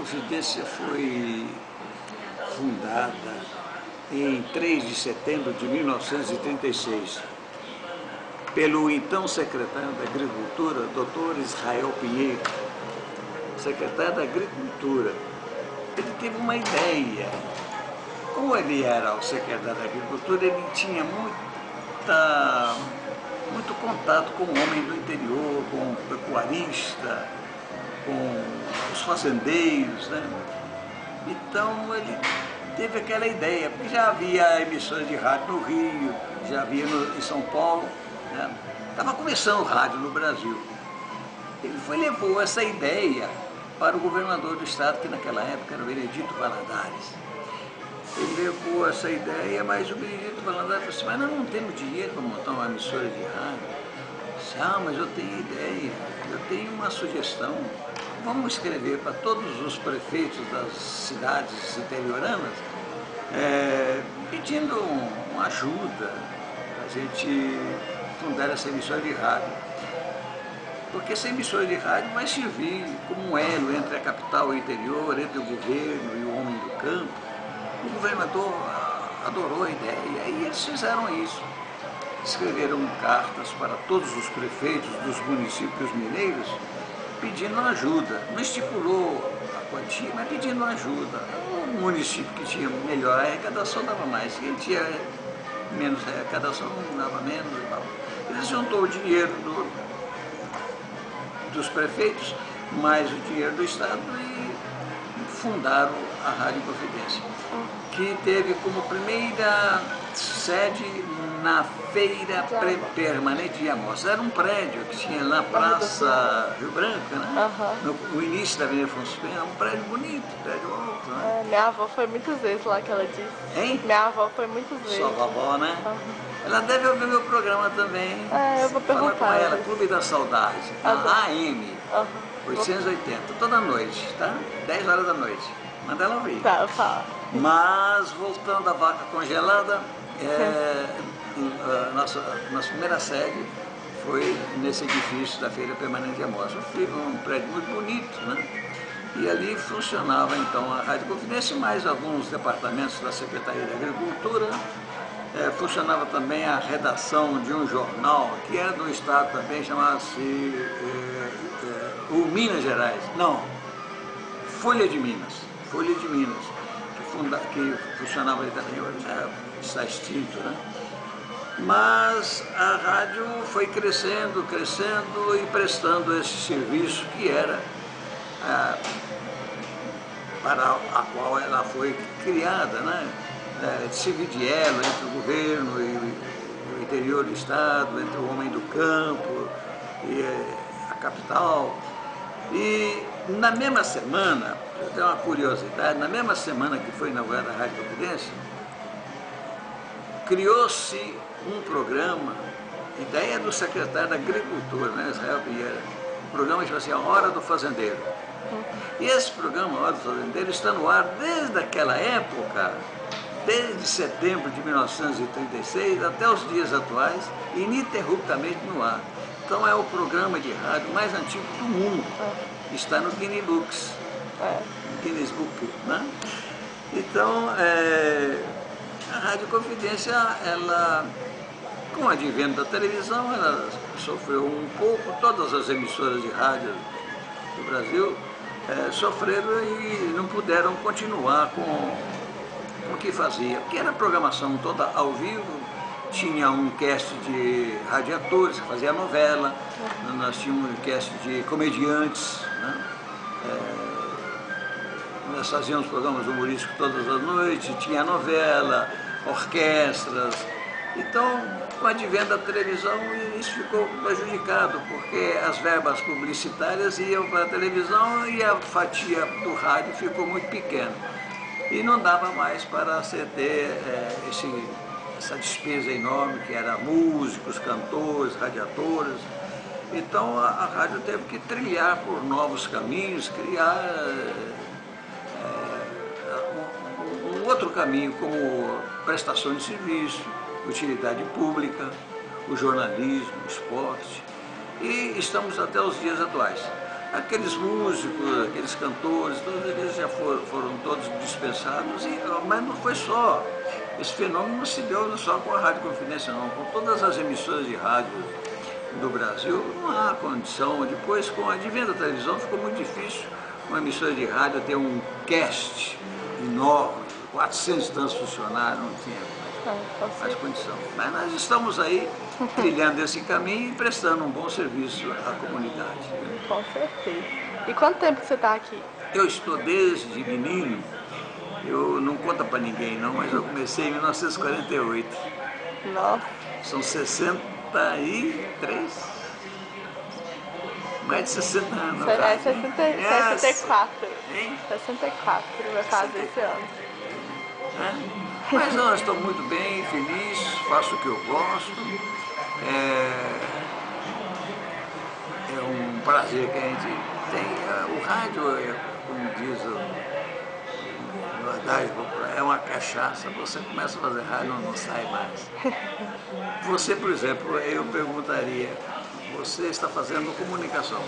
Confidência foi fundada em 3 de setembro de 1936 pelo então secretário da Agricultura, Dr. Israel Pinheiro, secretário da Agricultura. Ele teve uma ideia. Como ele era o secretário da Agricultura, ele tinha muito contato com o homem do interior, com o pecuarista, com os fazendeiros, né? Então ele teve aquela ideia, porque já havia emissoras de rádio no Rio, já havia em São Paulo, né? Estava começando o rádio no Brasil. Ele levou essa ideia para o governador do estado, que naquela época era o Benedito Valadares. Ele levou essa ideia, mas o Benedito Valadares falou assim: mas nós não temos dinheiro para montar uma emissora de rádio. Eu disse: mas eu tenho ideia, eu tenho uma sugestão. Vamos escrever para todos os prefeitos das cidades interioranas, pedindo uma ajuda para a gente fundar essa emissora de rádio. Porque essa emissora de rádio vai servir como um elo entre a capital e o interior, entre o governo e o homem do campo. O governador adorou a ideia e aí eles fizeram isso. Escreveram cartas para todos os prefeitos dos municípios mineiros pedindo ajuda. Não estipulou a quantia, mas pedindo ajuda. O município que tinha melhor arrecadação dava mais. Quem tinha menos arrecadação dava menos. Eles juntou o dinheiro dos prefeitos, mais o dinheiro do estado e fundaram a Rádio Confidência, que teve como primeira sede na Feira Permanente de Amostras. Era um prédio que tinha na Praça Rio Branco, né? No início da Avenida Afonso Pena, um prédio bonito, prédio alto, né? Minha avó foi muitas vezes lá, que ela disse. Hein? Minha avó foi muitas vezes. Sua avó, né? Ela deve ouvir meu programa também. Eu vou perguntar. Fala com ela, Clube da Saudade, na AM 880, toda noite, tá? 10 horas da noite. Manda ela ouvir. Tá, eu falo. Mas, voltando à vaca congelada, nossa primeira sede foi nesse edifício da Feira Permanente de Amostras. Um prédio muito bonito, né? E ali funcionava então a Rádio Confidência e mais alguns departamentos da Secretaria da Agricultura. Funcionava também a redação de um jornal que era do estado também, chamava-se o Minas Gerais. Não, Folha de Minas, que funcionava ali também, hoje já está extinto, né? Mas a rádio foi crescendo e prestando esse serviço que era para a qual ela foi criada, né? De servir de elo entre o governo e o interior do estado, entre o homem do campo e a capital. E na mesma semana, eu tenho uma curiosidade, na mesma semana que foi inaugurada a Rádio Confidência, criou-se um programa, ideia do secretário da Agricultura, né, Israel Pinheiro, um programa que chama assim, A Hora do Fazendeiro. E esse programa, A Hora do Fazendeiro, está no ar desde aquela época, desde setembro de 1936 até os dias atuais, ininterruptamente no ar. Então é o programa de rádio mais antigo do mundo. Está no Guinness Book, né? Então, a Rádio Confidência, ela, com o advento da televisão, ela sofreu um pouco, todas as emissoras de rádio do Brasil sofreram e não puderam continuar com o que fazia, porque era programação toda ao vivo. Tinha um cast de radiatores que fazia novela, nós tínhamos um cast de comediantes, né? Nós fazíamos programas humorísticos todas as noites, tinha novela, orquestras. Então, com o advento da televisão, isso ficou prejudicado, porque as verbas publicitárias iam para a televisão e a fatia do rádio ficou muito pequena. E não dava mais para ter essa despesa enorme que era músicos, cantores, radiadores. Então a rádio teve que trilhar por novos caminhos, criar um outro caminho, como prestação de serviço, utilidade pública, o jornalismo, o esporte. E estamos até os dias atuais. Aqueles músicos, aqueles cantores, todos eles já foram todos dispensados, mas não foi só. Esse fenômeno não se deu só com a Rádio Confidência, não. Com todas as emissoras de rádio do Brasil, não há condição. Depois, com o advento da televisão, ficou muito difícil uma emissora de rádio ter um cast enorme, 400 e tantos funcionários, não tinha mais condição. Mas nós estamos aí trilhando esse caminho e prestando um bom serviço à comunidade. Com certeza. E quanto tempo que você está aqui? Eu estou desde menino, eu não conta para ninguém não, mas eu comecei em 1948. Nossa. São 63, mais de 60 anos. É 64. Hein? 64, vai fazer esse ano. Mas não, eu estou muito bem, feliz, faço o que eu gosto. É um prazer que a gente tem. O rádio, como diz o adágio popular, é uma cachaça. Você começa a fazer rádio, não sai mais. Você, por exemplo, eu perguntaria, você está fazendo comunicação.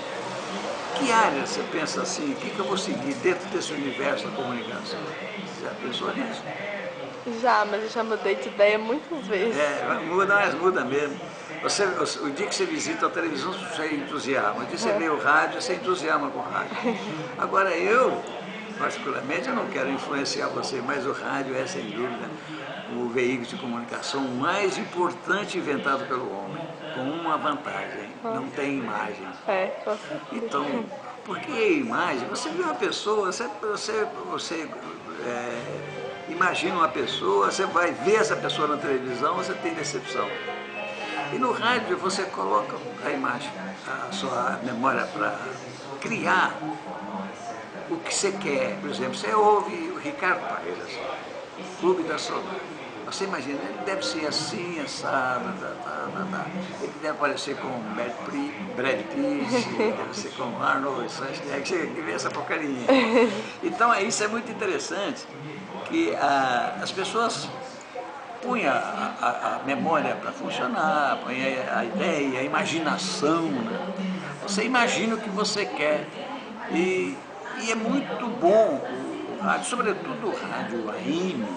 Que área você pensa assim, o que eu vou seguir dentro desse universo da comunicação? Você já pensou nisso? Já, mas eu já mudei de ideia muitas vezes. Mas muda mesmo. O dia que você visita a televisão, você entusiasma. O dia que você vê o rádio, você entusiasma com o rádio. Agora eu, particularmente, eu não quero influenciar você, mas o rádio é, sem dúvida, o veículo de comunicação mais importante inventado pelo homem, com uma vantagem, não tem imagem. Então, porque a imagem, você vê uma pessoa, você imagina uma pessoa, você vai ver essa pessoa na televisão, você tem decepção. E no rádio você coloca a imagem, a sua memória para criar o que você quer. Por exemplo, você ouve o Ricardo Paredes, Clube da Saudade. Você imagina, ele deve ser assim, assado, ele deve aparecer com Brad Pitt, deve ser com Arnold Schwarzenegger, você vê essa porcaria. Então isso é muito interessante, que as pessoas põem a memória para funcionar, põem a ideia, a imaginação, né? Você imagina o que você quer e é muito bom o rádio, sobretudo o rádio AM,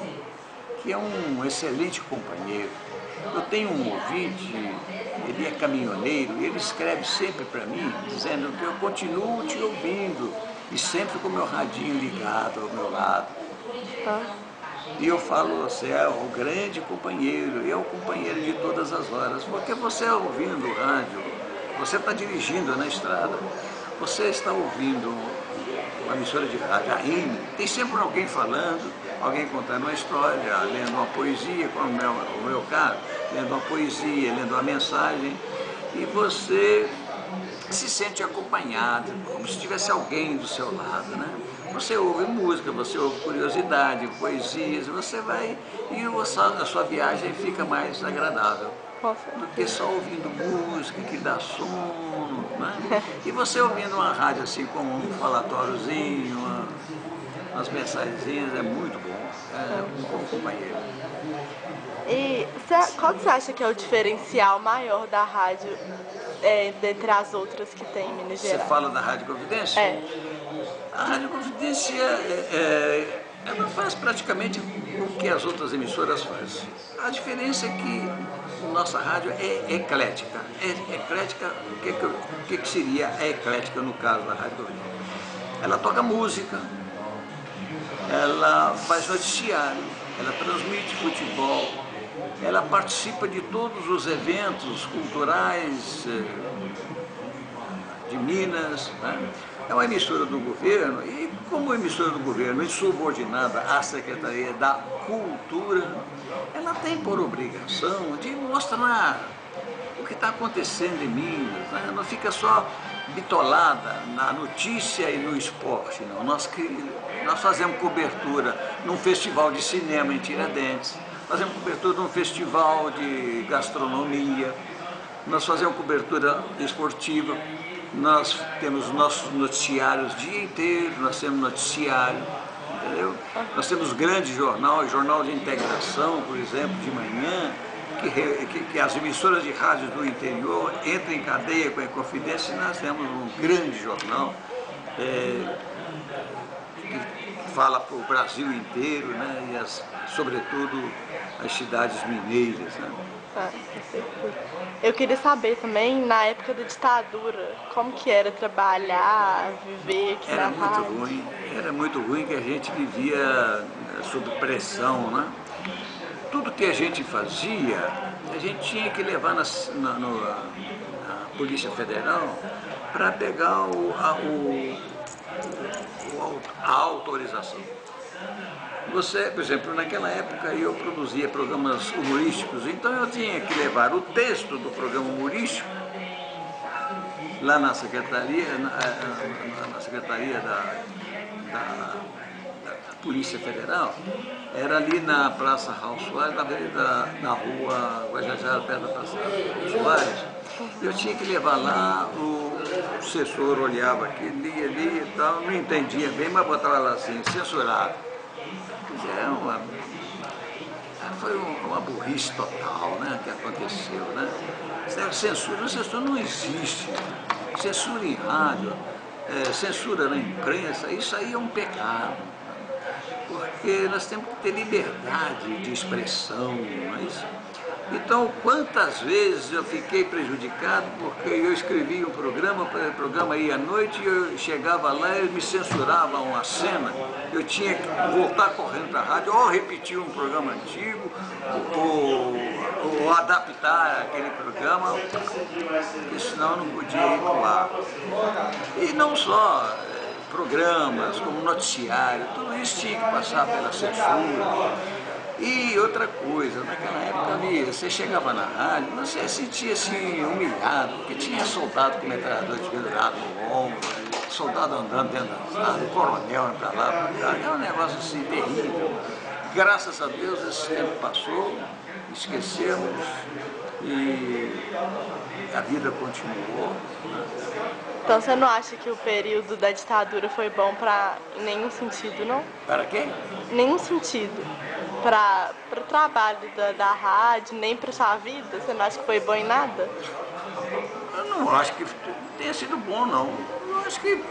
que é um excelente companheiro. Eu tenho um ouvinte, ele é caminhoneiro, e ele escreve sempre para mim, dizendo que eu continuo te ouvindo, e sempre com o meu radinho ligado ao meu lado. E eu falo, você é o grande companheiro, e é o companheiro de todas as horas, porque você ouvindo o rádio, você está dirigindo na estrada, você está ouvindo uma emissora de rádio, AM, tem sempre alguém falando, alguém contando uma história, lendo uma poesia, como o meu caso, lendo uma poesia, lendo uma mensagem, e você se sente acompanhado, como se tivesse alguém do seu lado, né? Você ouve música, você ouve curiosidade, poesias, você vai e a sua viagem fica mais agradável do que só ouvindo música que dá sono, né? E você ouvindo uma rádio assim como um falatóriozinho, umas mensagenzinhas, é muito bom, é um bom companheiro. E qual que você acha que é o diferencial maior da rádio dentre as outras que tem em Minas Gerais? Você fala da Rádio Confidência? A Rádio Confidência ela faz praticamente o que as outras emissoras fazem. A diferença é que nossa rádio é eclética. Eclética, o que seria a eclética no caso da Rádio Confidência? Ela toca música, ela faz noticiário, ela transmite futebol, ela participa de todos os eventos culturais de Minas, né? É uma emissora do governo e, como emissora do governo insubordinada à Secretaria da Cultura, ela tem por obrigação de mostrar o que está acontecendo em Minas, né? Não fica só bitolada na notícia e no esporte, não. Nós fazemos cobertura num festival de cinema em Tiradentes, fazemos cobertura num festival de gastronomia, nós fazemos cobertura esportiva, nós temos nossos noticiários o dia inteiro, nós temos noticiário, entendeu? Nós temos grande jornal de integração, por exemplo, de manhã, que as emissoras de rádio do interior entrem em cadeia com a Inconfidência, e nós temos um grande jornal que fala para o Brasil inteiro, né? E sobretudo as cidades mineiras. Né? Eu queria saber também, na época da ditadura, como que era trabalhar, viver aqui na rádio? Era muito ruim que a gente vivia sob pressão, né? Tudo que a gente fazia, a gente tinha que levar na Polícia Federal para pegar a autorização. Você, por exemplo, naquela época eu produzia programas humorísticos, então eu tinha que levar o texto do programa humorístico lá na secretaria, na secretaria da Polícia Federal, era ali na Praça Raul Soares, na rua Guajajara, perto da Praça Raul Soares. Eu tinha que levar lá, o assessor olhava aqui, lia e tal, não entendia bem, mas botava lá assim, censurado. Foi uma burrice total, né, que aconteceu, né? Censura não existe. Censura em rádio, censura na imprensa, isso aí é um pecado. Porque nós temos que ter liberdade de expressão, não é isso? Então, quantas vezes eu fiquei prejudicado porque eu escrevia um programa, o programa ia à noite e eu chegava lá e eles me censuravam uma cena, eu tinha que voltar correndo para a rádio, ou repetir um programa antigo, ou adaptar aquele programa, porque senão eu não podia ir para o ar. E não só programas, como noticiário, tudo isso tinha que passar pela censura. E outra coisa, naquela época ali, você chegava na rádio, você se sentia assim humilhado, porque tinha soldado com metralhador pendurado no ombro, soldado andando dentro da sala, coronel para lá, para cá, é um negócio assim terrível. Graças a Deus esse tempo passou, esquecemos e a vida continuou. Né? Então você não acha que o período da ditadura foi bom em nenhum sentido, não? Para quem? Nenhum sentido. Para o trabalho da rádio, nem para sua vida? Você não acha que foi bom em nada? Eu não acho que tenha sido bom, não. Eu acho que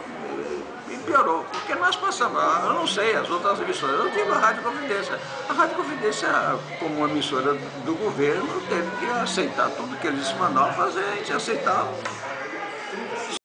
piorou, porque nós passamos, eu não sei, as outras emissoras, eu digo a Rádio Confidência. A Rádio Confidência, como uma emissora do governo, teve que aceitar tudo que eles mandavam fazer, a gente aceitava.